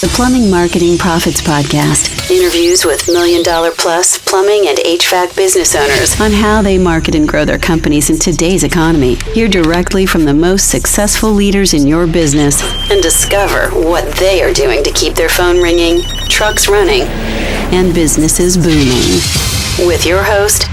The Plumbing Marketing Profits Podcast. Interviews with million-dollar-plus plumbing and HVAC business owners on how they market and grow their companies in today's economy. Hear directly from the most successful leaders in your business and discover what they are doing to keep their phone ringing, trucks running, and businesses booming. With your host,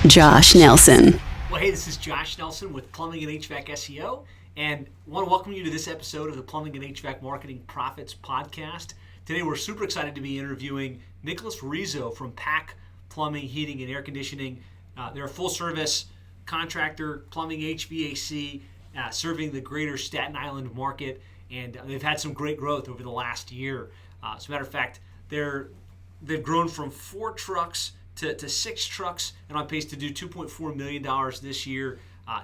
Josh Nelson. Well, hey, this is Josh Nelson with Plumbing and HVAC SEO, and I want to welcome you to this episode of the Plumbing and HVAC Marketing Profits Podcast. Today, we're super excited to be interviewing Nicholas Rizzo from PAC Plumbing, Heating, and Air Conditioning. They're a full-service contractor, plumbing, HVAC, serving the greater Staton Island market, and they've had some great growth over the last year. As a matter of fact, they've grown from 4 trucks to 6 trucks and on pace to do $2.4 million this year.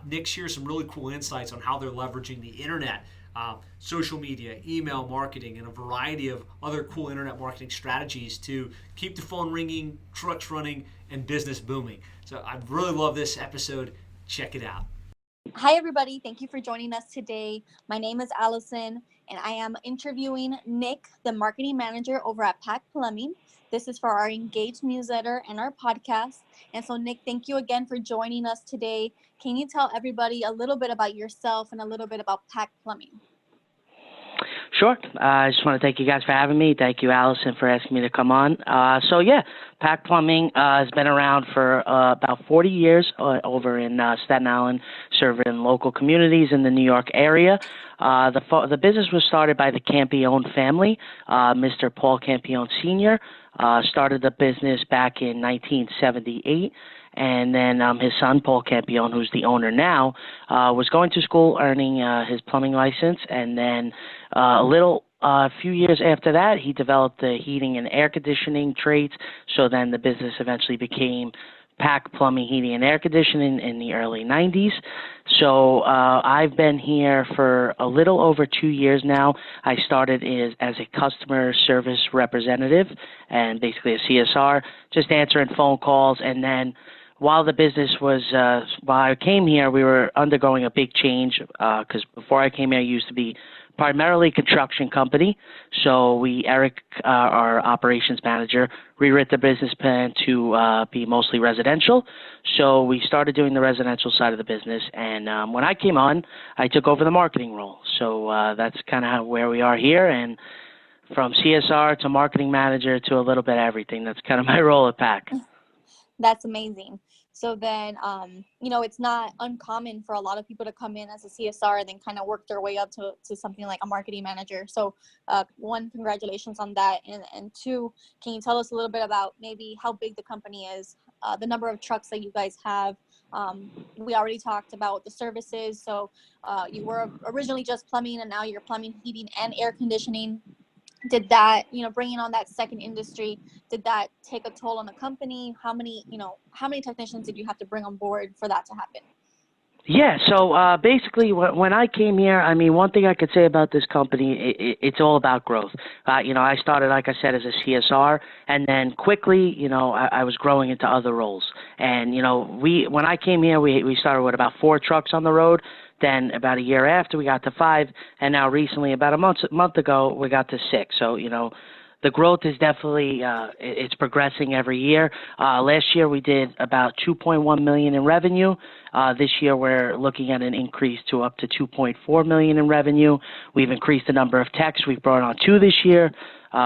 Nick shares some really cool insights on how they're leveraging the internet, social media, email marketing, and a variety of other cool internet marketing strategies to keep the phone ringing, trucks running, and business booming. So I really love this episode. Check it out. Hi, everybody. Thank you for joining us today. My name is Allison, and I am interviewing Nick, the marketing manager over at PAC Plumbing. This is for our Engaged newsletter and our podcast. And so, Nick, thank you again for joining us today. Can you tell everybody a little bit about yourself and a little bit about PAC Plumbing? Sure. I just want to thank you guys for having me. Thank you, Allison, for asking me to come on. PAC Plumbing has been around for about 40 years over in Staten Island, serving local communities in the New York area. The business was started by the Campione family. Mr. Paul Campione Sr. Started the business back in 1978. And then his son, Paul Campione, who's the owner now, was going to school earning his plumbing license. And then a few years after that, he developed the heating and air conditioning trades. So then the business eventually became PAC Plumbing, Heating, and Air Conditioning in the early 90s. So I've been here for a little over 2 years now. I started as a customer service representative and basically a CSR, just answering phone calls. And then while the business was, while I came here, we were undergoing a big change because before I came here, I used to be primarily construction company. So Eric, our operations manager, rewrote the business plan to be mostly residential. So we started doing the residential side of the business. And when I came on, I took over the marketing role. So that's kind of where we are here. And from CSR to marketing manager to a little bit of everything. That's kind of my role at PAC. That's amazing. So then, it's not uncommon for a lot of people to come in as a CSR and then kind of work their way up to something like a marketing manager. So one, congratulations on that. And two, can you tell us a little bit about maybe how big the company is, the number of trucks that you guys have? We already talked about the services. So you were originally just plumbing and now you're plumbing, heating, and air conditioning. Did that, bringing on that second industry, did that take a toll on the company? How many technicians did you have to bring on board for that to happen? Yeah, so basically when I came here, I mean, one thing I could say about this company, it's all about growth. I started, like I said, as a CSR, and then quickly, I was growing into other roles. And, when I came here, we started with about 4 trucks on the road. Then about a year after, we got to 5, and now recently, about a month ago, we got to 6. So, the growth is definitely it's progressing every year. Last year, we did about $2.1 million in revenue. This year, we're looking at an increase to up to $2.4 million in revenue. We've increased the number of techs. We've brought on 2 this year.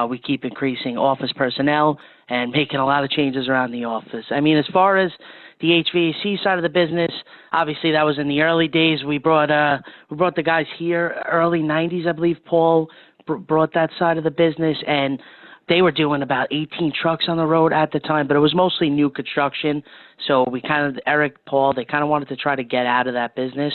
We keep increasing office personnel and making a lot of changes around the office. I mean, as far as the HVAC side of the business, obviously that was in the early days. We brought the guys here early 90s, I believe. Paul brought that side of the business, and they were doing about 18 trucks on the road at the time, but it was mostly new construction. So Eric, Paul, they kind of wanted to try to get out of that business,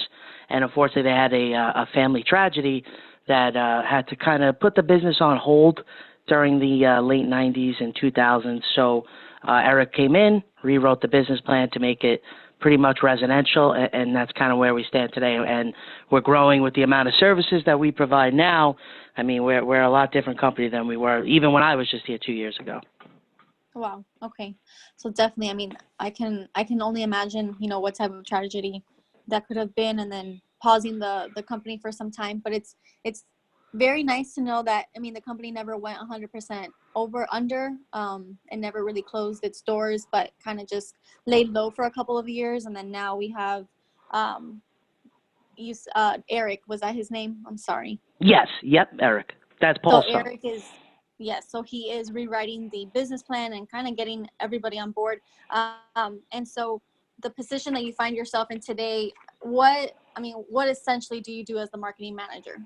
and unfortunately they had a family tragedy that had to kind of put the business on hold during the late 90s and 2000s. So Eric came in, rewrote the business plan to make it pretty much residential, and that's kind of where we stand today. And we're growing with the amount of services that we provide now. I mean, we're a lot different company than we were even when I was just here 2 years ago. Wow. Okay. So definitely, I mean, I can only imagine, what type of tragedy that could have been, and then pausing the company for some time. But it's very nice to know that, I mean, the company never went 100% under, and never really closed its doors, but kind of just laid low for a couple of years. And then now we have, um, Eric, was that his name? I'm sorry. Yes. Yep. Eric. That's So Paul's son. Eric is, yes, so he is rewriting the business plan and kind of getting everybody on board. And so the position that you find yourself in today, what essentially do you do as the marketing manager?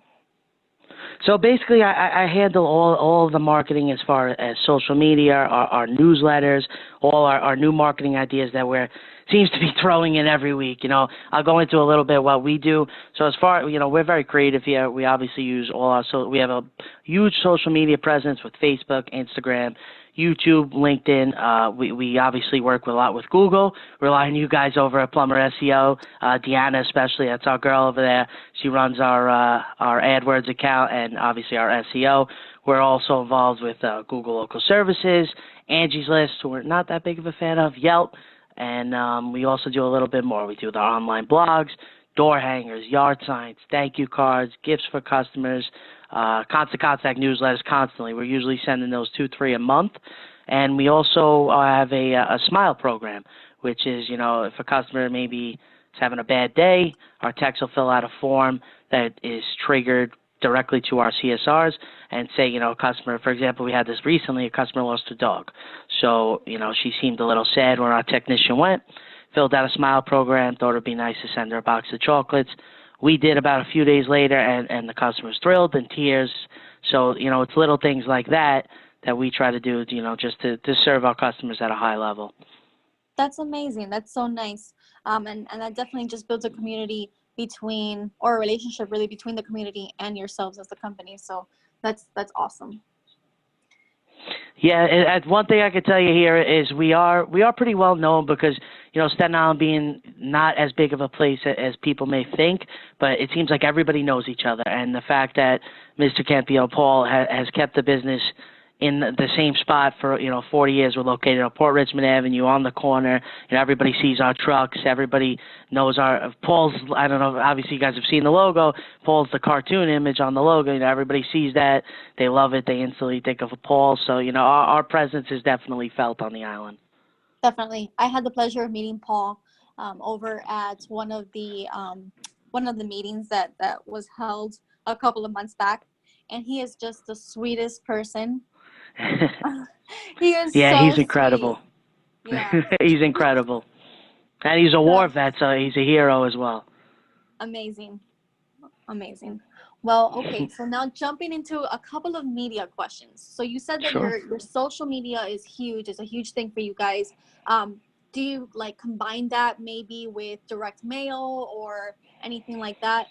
So basically, I handle all of the marketing as far as social media, our newsletters, all our new marketing ideas that seems to be throwing in every week. I'll go into a little bit what we do. So as far, we're very creative here. We obviously use we have a huge social media presence with Facebook, Instagram, YouTube, LinkedIn. We obviously work a lot with Google. Rely on you guys over at Plumber SEO. Deanna especially, that's our girl over there. She runs our AdWords account and obviously our SEO. We're also involved with Google Local Services, Angie's List, who we're not that big of a fan of, Yelp. And we also do a little bit more. We do the online blogs, door hangers, yard signs, thank you cards, gifts for customers, constant contact newsletters constantly. We're usually sending those 2-3 a month. And we also have a smile program, which is, if a customer maybe is having a bad day, our techs will fill out a form that is triggered directly to our CSRs and say, a customer, for example, we had this recently, a customer lost a dog. So, she seemed a little sad when our technician went, filled out a smile program, thought it would be nice to send her a box of chocolates. We did about a few days later, and the customer was thrilled, in tears. So, it's little things like that we try to do, just to serve our customers at a high level. That's amazing. That's so nice. And that definitely just builds a community or a relationship really between the community and yourselves as the company. So that's awesome. Yeah, and one thing I can tell you here is we are pretty well known because, Staten Island being not as big of a place as people may think, but it seems like everybody knows each other. And the fact that Mr. Campio Paul has kept the business in the same spot for 40 years. We're located on Port Richmond Avenue on the corner. Everybody sees our trucks. Everybody knows Paul's. I don't know. Obviously, you guys have seen the logo. Paul's the cartoon image on the logo. Everybody sees that. They love it. They instantly think of a Paul. So our presence is definitely felt on the island. Definitely, I had the pleasure of meeting Paul over at one of the meetings that was held a couple of months back, and he is just the sweetest person. He is yeah, so he's incredible. Yeah. He's incredible. And he's a war vet, so he's a hero as well. Amazing. Well, okay, so now jumping into a couple of media questions. So you said that Sure. your social media is huge. It's a huge thing for you guys. Do you combine that maybe with direct mail or anything like that?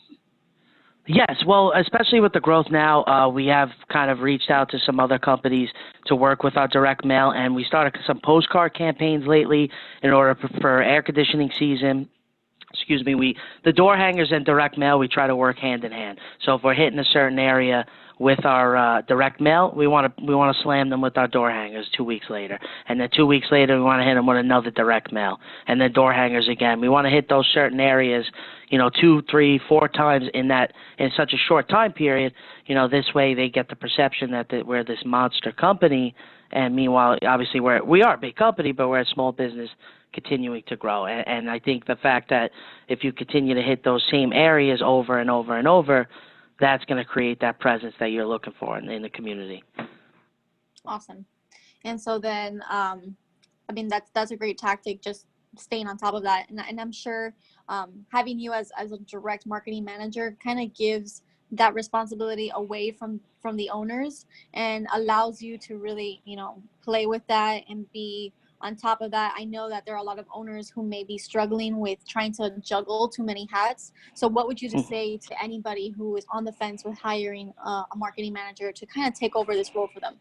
Yes, well, especially with the growth now, we have kind of reached out to some other companies to work with our direct mail, and we started some postcard campaigns lately in order for air conditioning season. The door hangers and direct mail, we try to work hand in hand. So if we're hitting a certain area with our direct mail, we want to slam them with our door hangers 2 weeks later, and then 2 weeks later we want to hit them with another direct mail, and then door hangers again. We want to hit those certain areas, 2, 3, 4 times in such a short time period. This way they get the perception that we're this monster company, and meanwhile, obviously we are a big company, but we're a small business continuing to grow. And I think the fact that if you continue to hit those same areas over and over and over, that's going to create that presence that you're looking for in the community. Awesome. And so then, that's a great tactic, just staying on top of that. And I'm sure having you as a direct marketing manager kind of gives that responsibility away from the owners and allows you to really, play with that and be on top of that. I know that there are a lot of owners who may be struggling with trying to juggle too many hats. So what would you just say to anybody who is on the fence with hiring a marketing manager to kind of take over this role for them?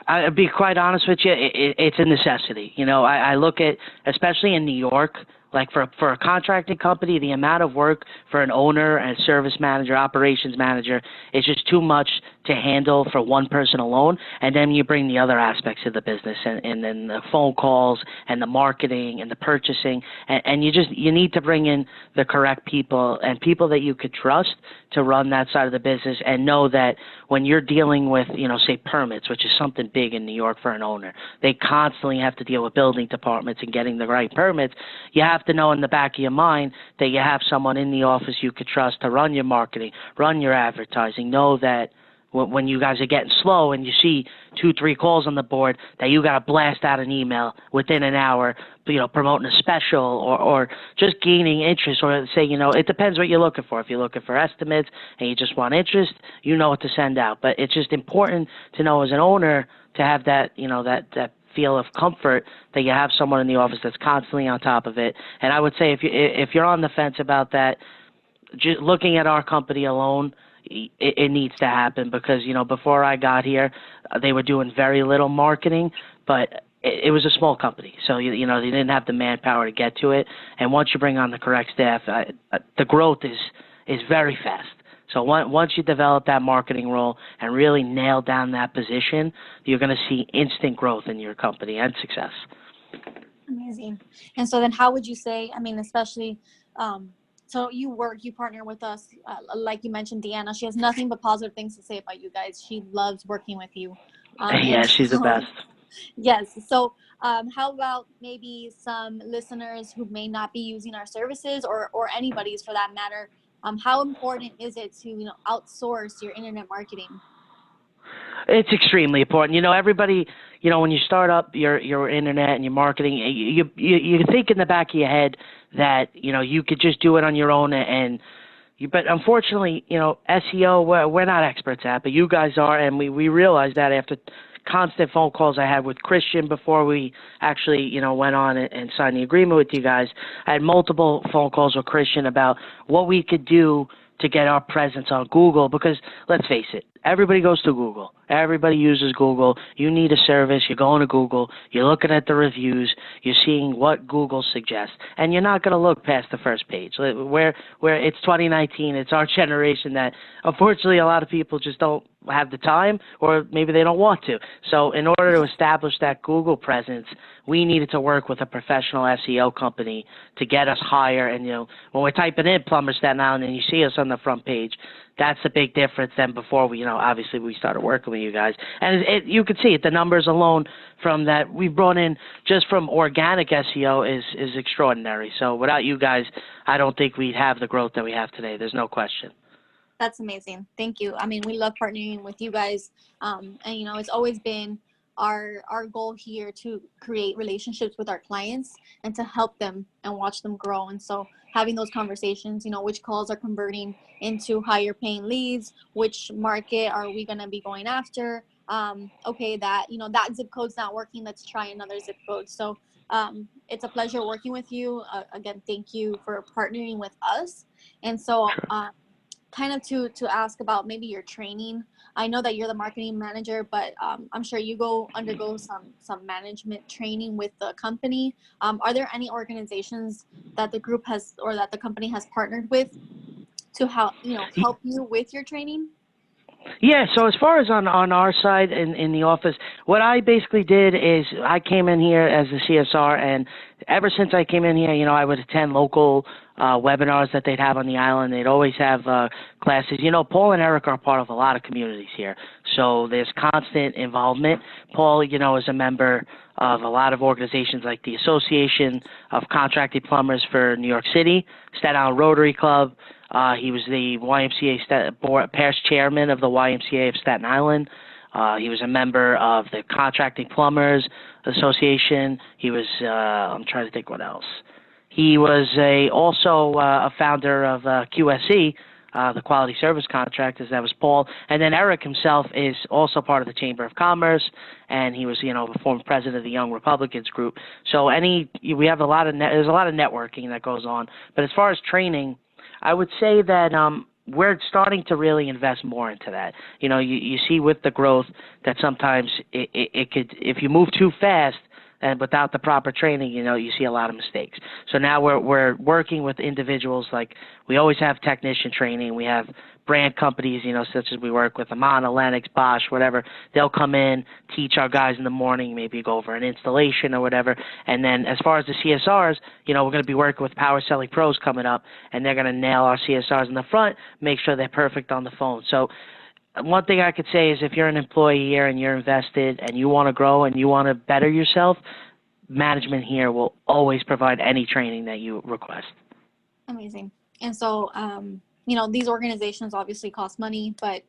I'll be quite honest with you, it's a necessity. I look at, especially in New York, like for a contracting company, the amount of work for an owner and service manager, operations manager is just too much to handle for one person alone, and then you bring the other aspects of the business and then the phone calls and the marketing and the purchasing, and you need to bring in the correct people and people that you could trust to run that side of the business, and know that when you're dealing with, say permits, which is something big in New York for an owner, they constantly have to deal with building departments and getting the right permits. You have to know in the back of your mind that you have someone in the office you could trust to run your marketing, run your advertising, know that when you guys are getting slow and you see 2-3 calls on the board, that you got to blast out an email within an hour, promoting a special or just gaining interest, or say, it depends what you're looking for. If you're looking for estimates and you just want interest, you know what to send out. But it's just important to know as an owner to have that, that feel of comfort that you have someone in the office that's constantly on top of it. And I would say if you're on the fence about that, just looking at our company alone, it needs to happen, because before I got here, they were doing very little marketing, but it was a small company, so they didn't have the manpower to get to it. And once you bring on the correct staff, the growth is very fast. So once you develop that marketing role and really nail down that position, you're going to see instant growth in your company and success. Amazing. And so then how would you say, especially so you partner with us, like you mentioned, Deanna. She has nothing but positive things to say about you guys. She loves working with you. Yeah, she's the best. Yes. So how about maybe some listeners who may not be using our services, or anybody's for that matter? How important is it to outsource your internet marketing? It's extremely important. Everybody, when you start up your internet and your marketing, you think in the back of your head that, you could just do it on your own, but unfortunately, SEO, we're not experts at, but you guys are, and we realized that after constant phone calls I had with Christian before we actually, went on and signed the agreement with you guys. I had multiple phone calls with Christian about what we could do to get our presence on Google, because let's face it, everybody goes to Google. Everybody uses Google. You need a service, you're going to Google, you're looking at the reviews, you're seeing what Google suggests, and you're not going to look past the first page. Where it's 2019, it's our generation that unfortunately a lot of people just don't have the time, or maybe they don't want to. So in order to establish that Google presence, we needed to work with a professional SEO company to get us higher. And, when we're typing in Plumber Staten Island and you see us on the front page, that's a big difference than before we, obviously we started working with you guys. And you can see it, the numbers alone from that we've brought in just from organic SEO is extraordinary. So without you guys, I don't think we'd have the growth that we have today. There's no question. That's amazing. Thank you. We love partnering with you guys. And, it's always been our goal here to create relationships with our clients and to help them and watch them grow. And so having those conversations, which calls are converting into higher paying leads, which market are we going to be going after? Okay, that zip code's not working. Let's try another zip code. So it's a pleasure working with you. Again, thank you for partnering with us. And so kind of to ask about maybe your training. I know that you're the marketing manager, but I'm sure you undergo some management training with the company. Are there any organizations that the group has, or that the company has partnered with to help you with your training? Yeah, so as far as on our side in the office, what I basically did is I came in here as the CSR, and ever since I came in here, I would attend local webinars that they'd have on the island. They'd always have classes. Paul and Eric are part of a lot of communities here, so there's constant involvement. Paul, is a member of a lot of organizations like the Association of Contracted Plumbers for New York City, Staten Island Rotary Club. He was the YMCA past chairman of the YMCA of Staten Island. He was a member of the Contracting Plumbers Association. He was, I'm trying to think what else. He was also a founder of QSC, the Quality Service Contractors. That was Paul. And then Eric himself is also part of the Chamber of Commerce, and he was, the former president of the Young Republicans group. So we have there's a lot of networking that goes on. But as far as training, I would say that we're starting to really invest more into that. You see with the growth that sometimes it could, if you move too fast, and without the proper training, you see a lot of mistakes. So now we're working with individuals, like we always have technician training. We have brand companies, such as we work with Amana, Lennox, Bosch, whatever. They'll come in, teach our guys in the morning, maybe go over an installation or whatever. And then as far as the CSRs, we're going to be working with Power Selling Pros coming up, and they're going to nail our CSRs in the front, make sure they're perfect on the phone. So one thing I could say is if you're an employee here and you're invested and you want to grow and you want to better yourself, management here will always provide any training that you request. Amazing. And so, these organizations obviously cost money, but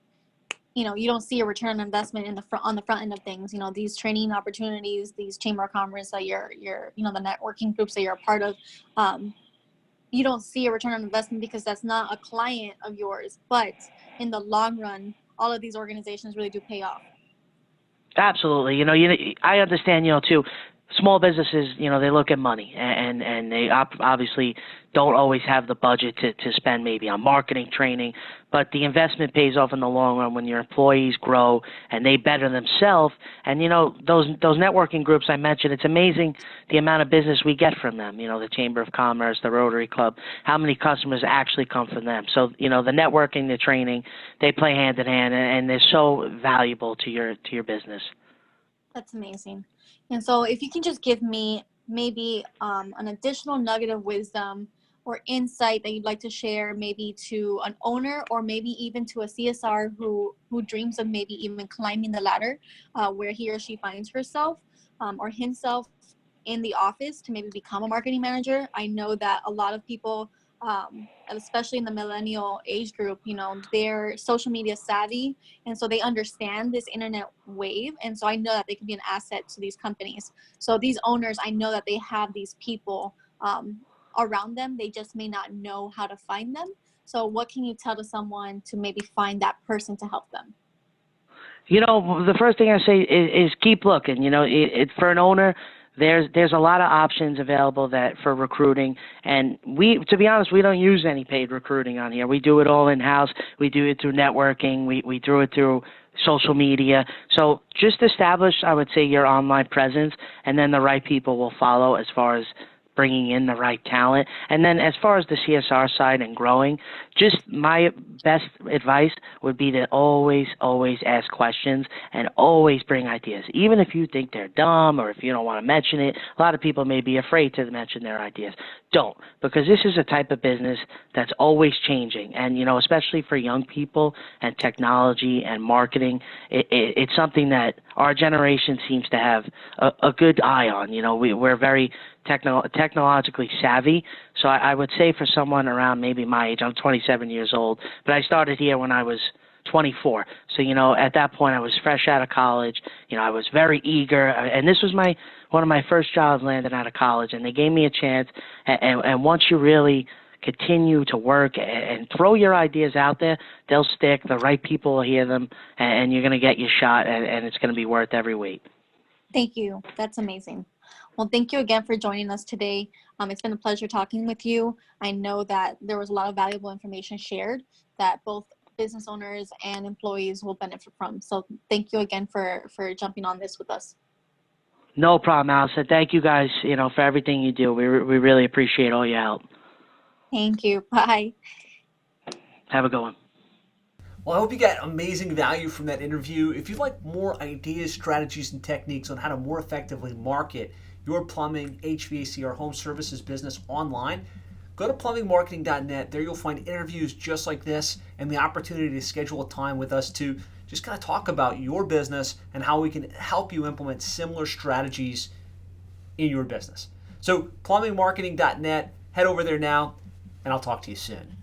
you don't see a return on investment on the front end of things. These training opportunities, these chamber of commerce that you're the networking groups that you're a part of, you don't see a return on investment because that's not a client of yours. But in the long run, all of these organizations really do pay off. Absolutely. I understand, too. Small businesses, they look at money, and they obviously don't always have the budget to spend maybe on marketing, training, but the investment pays off in the long run when your employees grow and they better themselves. And, those networking groups I mentioned, it's amazing the amount of business we get from them, the Chamber of Commerce, the Rotary Club, how many customers actually come from them. So, the networking, the training, they play hand in hand, and they're so valuable to your business. That's amazing. And so if you can just give me maybe an additional nugget of wisdom or insight that you'd like to share, maybe to an owner or maybe even to a CSR who dreams of maybe even climbing the ladder where he or she finds herself or himself in the office to maybe become a marketing manager. I know that a lot of people, especially in the millennial age group, they're social media savvy, and so they understand this internet wave, and so I know that they can be an asset to these companies. So these owners, I know that they have these people around them, they just may not know how to find them. So what can you tell to someone to maybe find that person to help them? The first thing I say is keep looking. For an owner, there's a lot of options available for recruiting, and to be honest, we don't use any paid recruiting on here. We do it all in-house. We do it through networking. We do it through social media. So just establish, I would say, your online presence, and then the right people will follow as far as bringing in the right talent. And then as far as the CSR side and growing, just my best advice would be to always ask questions and always bring ideas. Even if you think they're dumb or if you don't want to mention it, a lot of people may be afraid to mention their ideas. Don't, because this is a type of business that's always changing. And, especially for young people and technology and marketing, it's something that our generation seems to have a good eye on. We're very technologically savvy. So I would say for someone around maybe my age, I'm 27 years old, but I started here when I was 24. So, at that point I was fresh out of college. I was very eager, and this was one of my first jobs landing out of college, and they gave me a chance. And once you really continue to work and throw your ideas out there, they'll stick. The right people will hear them, and you're going to get your shot, and it's going to be worth every wait. Thank you. That's amazing. Well, thank you again for joining us today. It's been a pleasure talking with you. I know that there was a lot of valuable information shared that both business owners and employees will benefit from. So thank you again for jumping on this with us. No problem, Allison. Thank you guys, for everything you do. We really appreciate all your help. Thank you. Bye. Have a good one. Well, I hope you got amazing value from that interview. If you'd like more ideas, strategies, and techniques on how to more effectively market your plumbing, HVAC, or home services business online, go to plumbingmarketing.net. There you'll find interviews just like this and the opportunity to schedule a time with us to just kind of talk about your business and how we can help you implement similar strategies in your business. So plumbingmarketing.net, head over there now, and I'll talk to you soon.